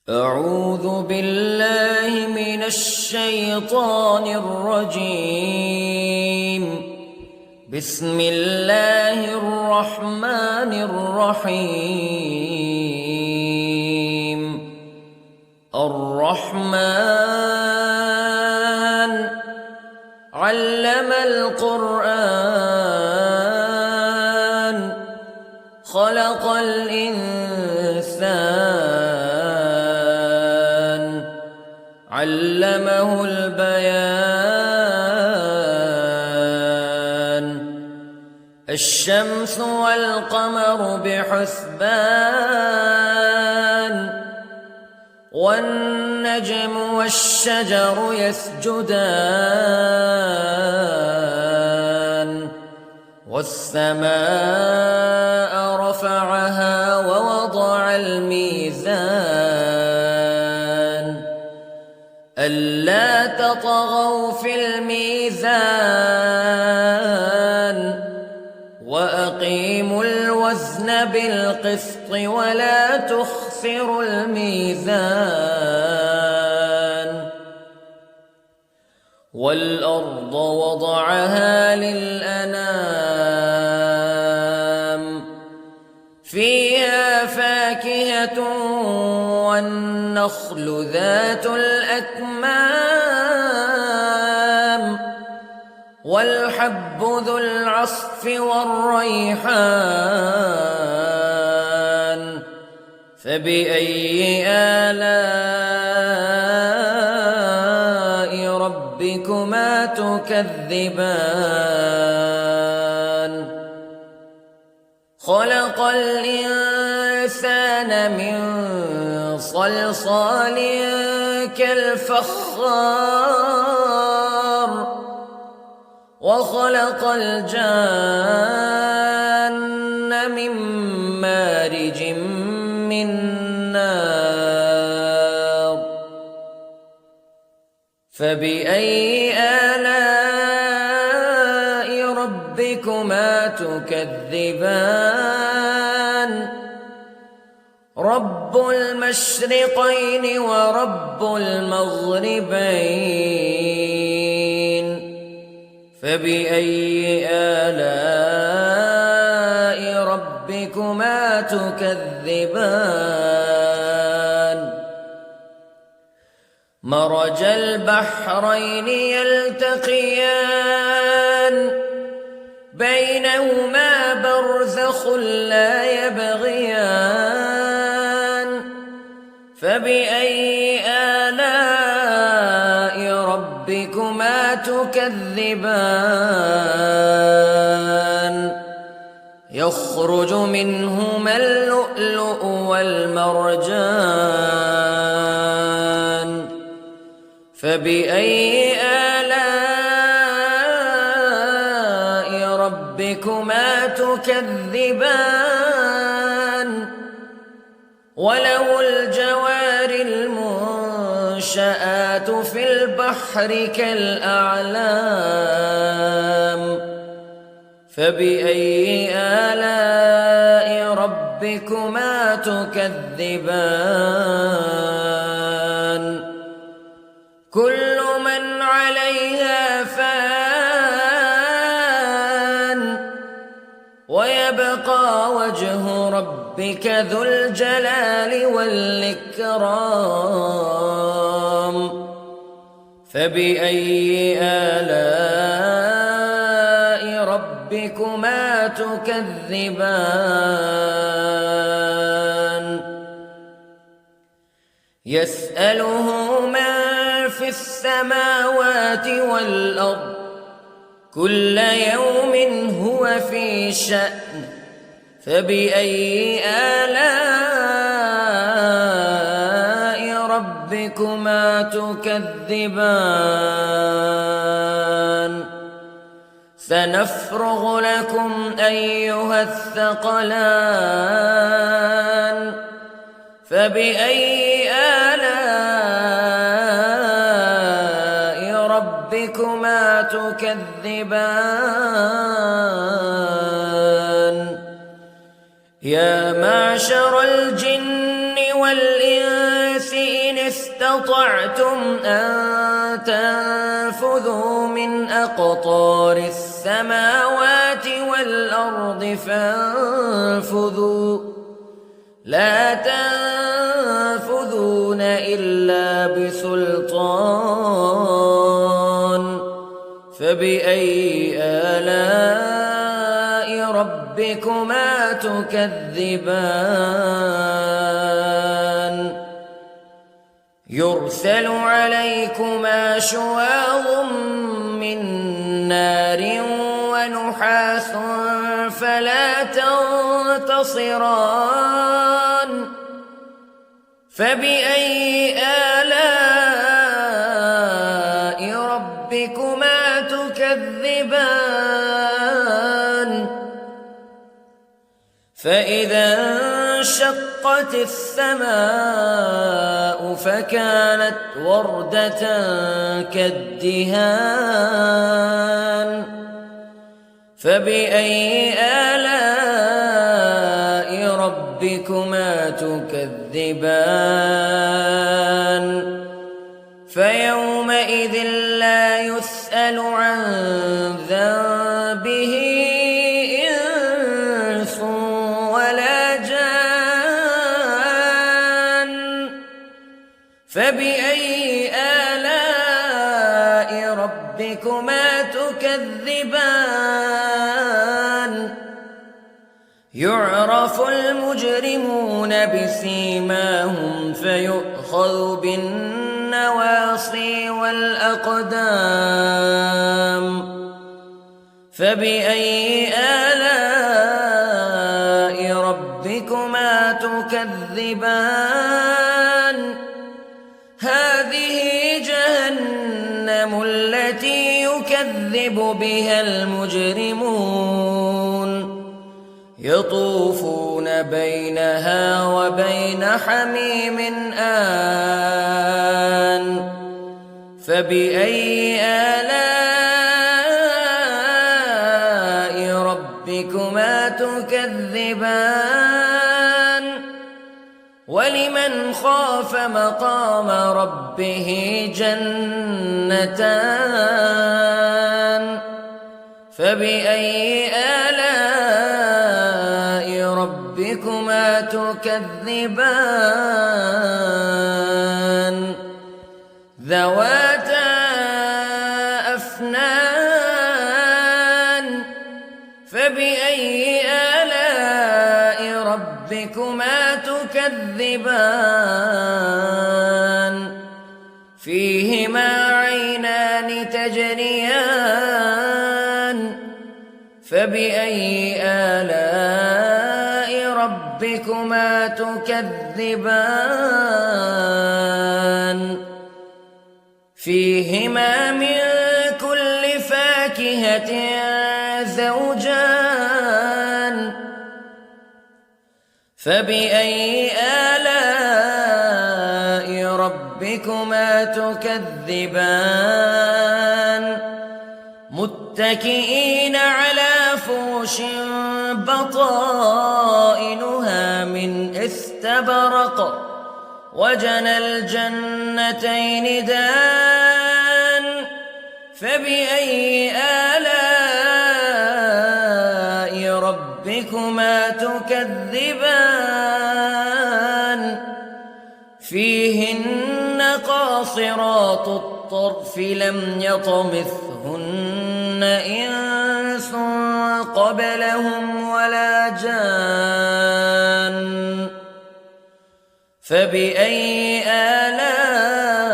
أعوذ بالله من الشيطان الرجيم. بسم الله الرحمن الرحيم. الرحمن علم القرآن خلق الإنسان علمه البيان. الشمس والقمر بحسبان والنجم والشجر يسجدان والسماء رفعها ووضع الميزان ألا تطغوا في الميزان وأقيموا الوزن بالقسط ولا تخسروا الميزان. والأرض وضعها للأنام فيها فاكهة والنخل ذات الأكمام والحب ذو العصف والريحان فبأي آلاء ربكما تكذبان. خلق الإنسان من صلصال كالفخار وخلق الجان من مارج من نار فبأي آلاء ربكما تكذبان. رب المشرقين ورب المغربين فبأي آلاء ربكما تكذبان. مرج البحرين يلتقيان بينهما برزخ لا يبغيان فبأي آلاء ربكما تكذبان. يخرج منهما اللؤلؤ والمرجان فبأي آلاء ربكما تكذبان. وله الجوار المنشآت في البحر كالأعلام فبأي آلاء ربكما تكذبان. كل من عليها فان ويبقى وجه ربك ذو الجلال والإكرام فبأي آلاء ربكما تكذبان. يسأله من في السماوات والأرض كل يوم هو في شأن فبأي آلاء ربكما تكذبان. سنفرغ لكم أيها الثقلان فبأي آلاء ربكما تكذبان. يا معشر الجن والإنس استطعتم أن تنفذوا من أقطار السماوات والأرض فانفذوا لا تنفذون إلا بسلطان فبأي آلاء ربكما تكذبان يرسل عليكما شواظ من نار ونحاس فلا تنتصران فبأي آلاء ربكما تكذبان فإذا انشقت السماء فكانت وردة كالدهان فبأي آلاء ربكما تكذبان فيومئذ لا يسأل عن ذنبه إنس ولا جان فبأي آلاء ربكما تكذبان يعرف المجرمون بسيماهم فيؤخذ بالنواصي والأقدام فبأي آلاء ربكما تكذبان هذه جهنم التي يكذب بها المجرمون يطوفون بينها وبين حميم آن فبأي آلاء ربكما تكذبان ولمن خاف مقام ربه جنتان فبأي آلاء ربكما تكذبان ذواتا أفنان فبأي آلاء ربكما تكذبان فيهما عينان تجريان فبأي آلاء ربكما تكذبان فيهما من كل فاكهة زوجان فبأي آلاء ربكما تكذبان متكئين على فرش بطائنها من استبرق وجنى الجنتين دان فبأي آلاء ربكما تكذبان فيهن قاصرات الطرف لم يطمثهن إنس قبلهم ولا جان فبأي آلاء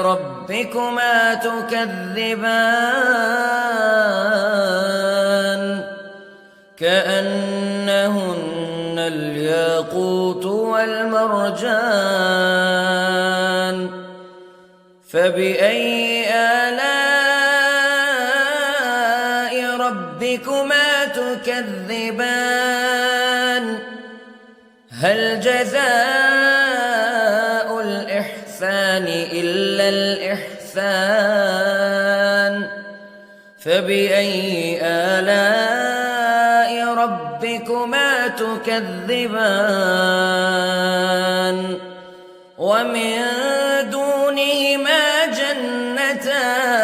ربكما تكذبان كأنهن الياقوت والمرجان فبأي آلاء ربكما تكذبان هل جزاء الإحسان إلا الإحسان فبأي آلاء ربكما تكذبان ومن دونهما جنتان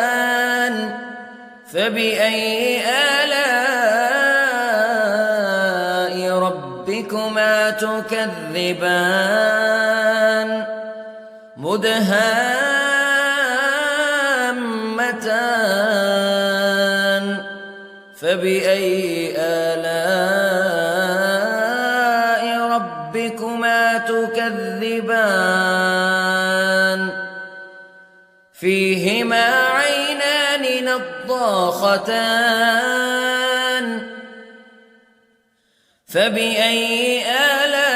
فبأي آلاء ربكما تكذبان مدهامتان فبأي آلاء ربكما تكذبان فيهما عينان نضاختان فبأي آلاء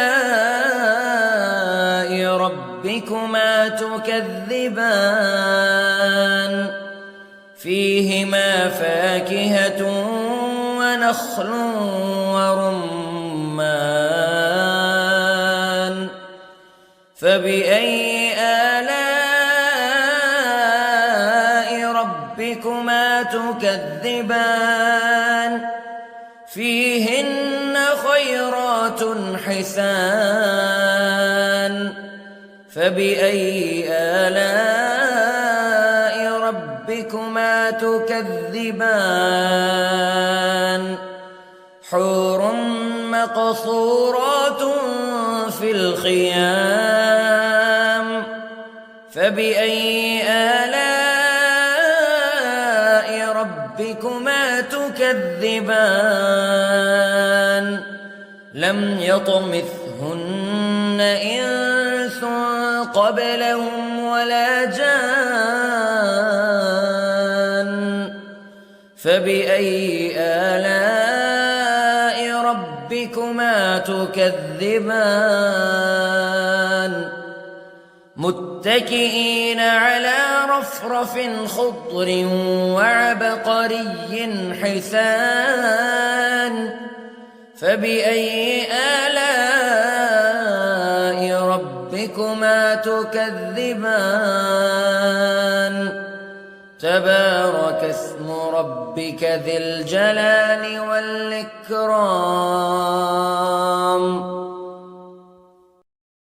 ربكما تكذبان فيهما فاكهة ونخل ورمان فبأي آلاء ربكما تكذبان فيهن خيرات حسان فبأي آلاء ربكما تكذبان حور مقصورات في الخيام فبأي آلاء ربكما تكذبان لم يطمثهن إنس قبلهم ولا جان فبأي آلاء ربكما تكذبان متكئين على رفرف خضر وعبقري حسان فبأي آلاء ربكما تكذبان تبارك اسم ربك ذي الجلال والإكرام